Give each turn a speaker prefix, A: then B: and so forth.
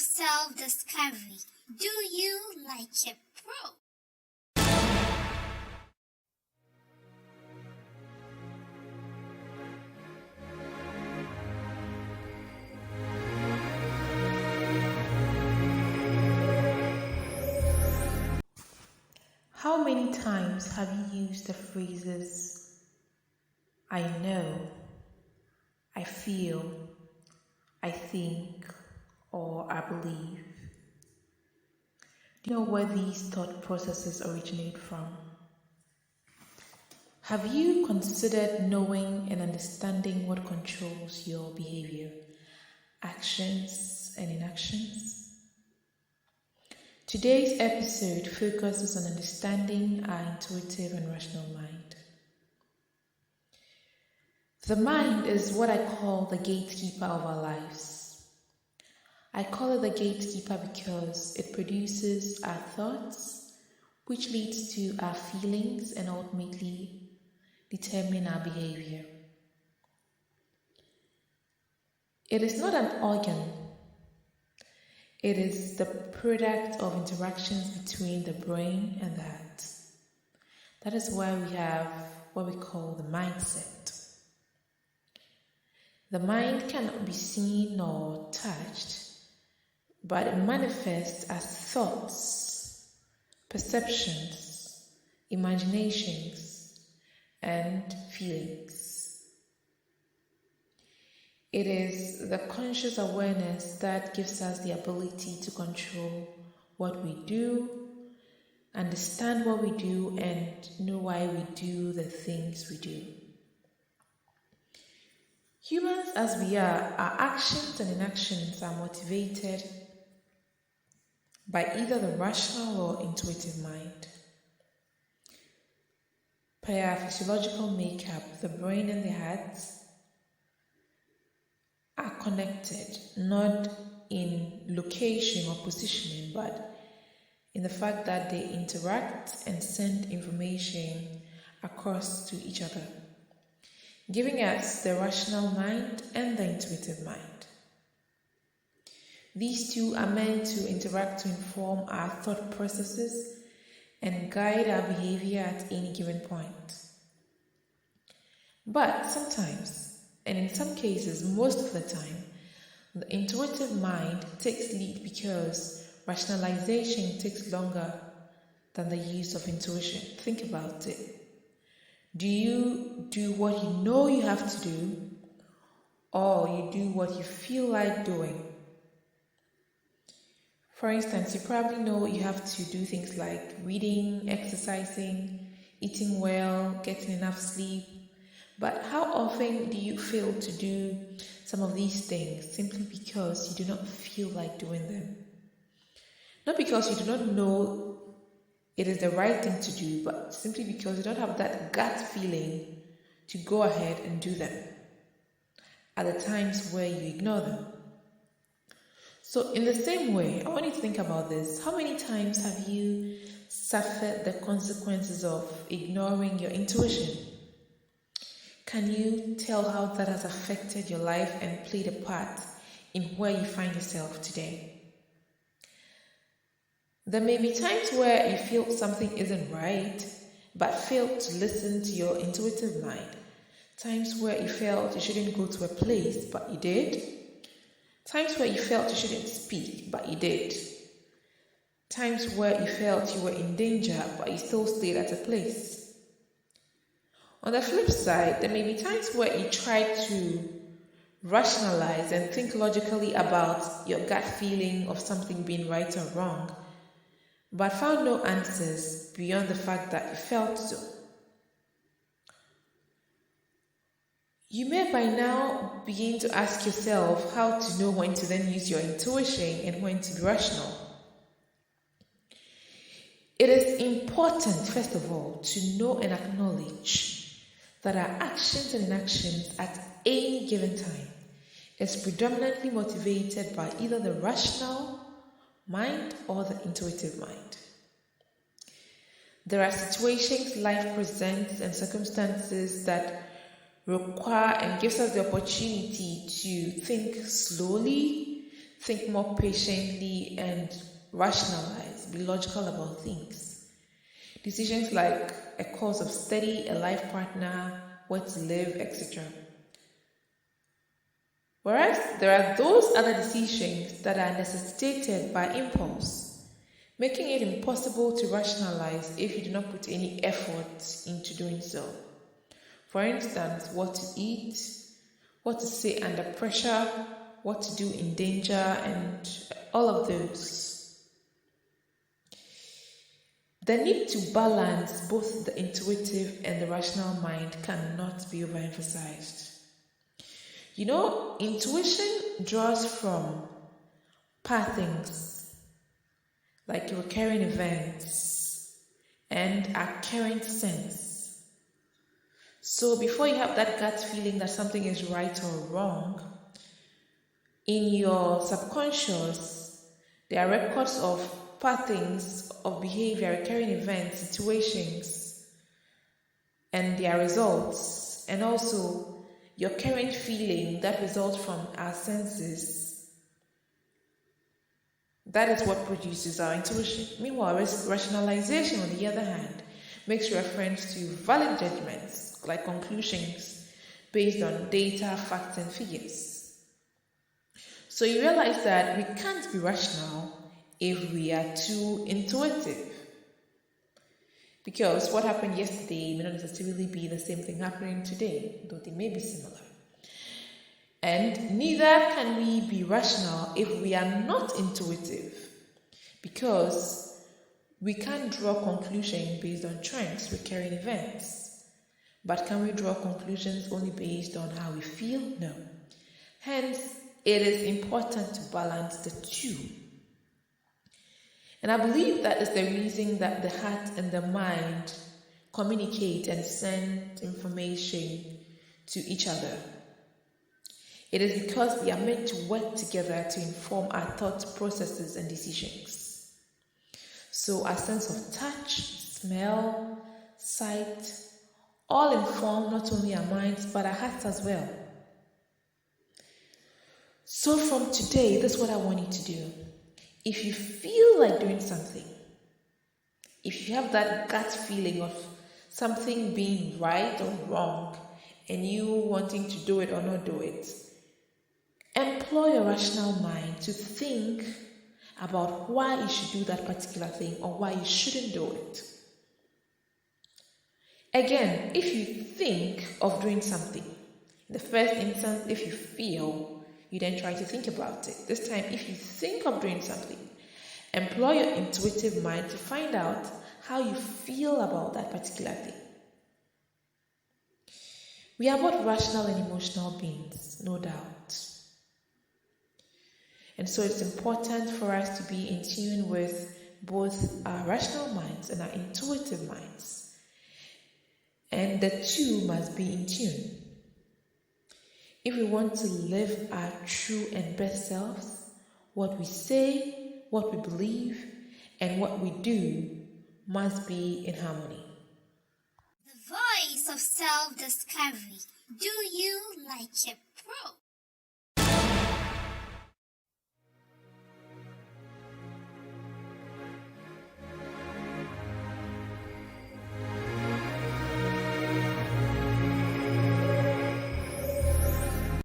A: Self-Discovery. Do you like it, Pro?
B: How many times have you used the phrases, I know, I feel, I think, or I believe? Do you know where these thought processes originate from? Have you considered knowing and understanding what controls your behavior, actions, and inactions? Today's episode focuses on understanding our intuitive and rational mind. The mind is what I call the gatekeeper of our lives. I call it the gatekeeper because it produces our thoughts, which leads to our feelings and ultimately determine our behavior. It is not an organ. It is the product of interactions between the brain and the heart. That is why we have what we call the mindset. The mind cannot be seen or touched, but it manifests as thoughts, perceptions, imaginations, and feelings. It is the conscious awareness that gives us the ability to control what we do, understand what we do, and know why we do the things we do. Humans as we are, our actions and inactions are motivated by either the rational or intuitive mind. Per our physiological makeup, the brain and the heart are connected, not in location or positioning, but in the fact that they interact and send information across to each other, giving us the rational mind and the intuitive mind. These two are meant to interact to inform our thought processes and guide our behavior at any given point. But sometimes, and in some cases, most of the time, the intuitive mind takes lead because rationalization takes longer than the use of intuition. Think about it. Do you do what you know you have to do, or you do what you feel like doing? For instance, you probably know you have to do things like reading, exercising, eating well, getting enough sleep. But how often do you fail to do some of these things simply because you do not feel like doing them? Not because you do not know it is the right thing to do, but simply because you don't have that gut feeling to go ahead and do them at the times where you ignore them. So in the same way, I want you to think about this. How many times have you suffered the consequences of ignoring your intuition? Can you tell how that has affected your life and played a part in where you find yourself today? There may be times where you feel something isn't right, but failed to listen to your intuitive mind. Times where you felt you shouldn't go to a place, but you did. Times where you felt you shouldn't speak, but you did. Times where you felt you were in danger, but you still stayed at a place. On the flip side, there may be times where you try to rationalize and think logically about your gut feeling of something being right or wrong, but found no answers beyond the fact that you felt so. You may by now begin to ask yourself how to know when to then use your intuition and when to be rational. It is important, first of all, to know and acknowledge that our actions and inactions at any given time is predominantly motivated by either the rational mind or the intuitive mind. There are situations life presents and circumstances that require and gives us the opportunity to think slowly, think more patiently, and rationalize, be logical about things. Decisions like a course of study, a life partner, where to live, etc. Whereas there are those other decisions that are necessitated by impulse, making it impossible to rationalize if you do not put any effort into doing so. For instance, what to eat, what to say under pressure, what to do in danger, and all of those. The need to balance both the intuitive and the rational mind cannot be overemphasized. You know, intuition draws from patterns like recurring events and a current sense. So before you have that gut feeling that something is right or wrong, in your subconscious, there are records of patterns of behavior, recurring events, situations, and their results, and also your current feeling that results from our senses. That is what produces our intuition. Meanwhile, rationalization, on the other hand, makes reference to valid judgments, like conclusions based on data, facts, and figures. So you realize that we can't be rational if we are too intuitive. Because what happened yesterday may not necessarily be the same thing happening today, though they may be similar. And neither can we be rational if we are not intuitive, because we can't draw conclusions based on trends, recurring events. But can we draw conclusions only based on how we feel? No. Hence, it is important to balance the two. And I believe that is the reason that the heart and the mind communicate and send information to each other. It is because we are meant to work together to inform our thought processes and decisions. So our sense of touch, smell, sight, all inform not only our minds but our hearts as well. So from today, this is what I want you to do. If you feel like doing something, if you have that gut feeling of something being right or wrong, and you wanting to do it or not do it, employ a rational mind to think about why you should do that particular thing or why you shouldn't do it. Again, if you think of doing something, in the first instance, if you feel, you then try to think about it. This time, if you think of doing something, employ your intuitive mind to find out how you feel about that particular thing. We are both rational and emotional beings, no doubt. And so it's important for us to be in tune with both our rational minds and our intuitive minds. And the two must be in tune. If we want to live our true and best selves, what we say, what we believe, and what we do must be in harmony.
A: The voice of self-discovery. Do you like it, pro?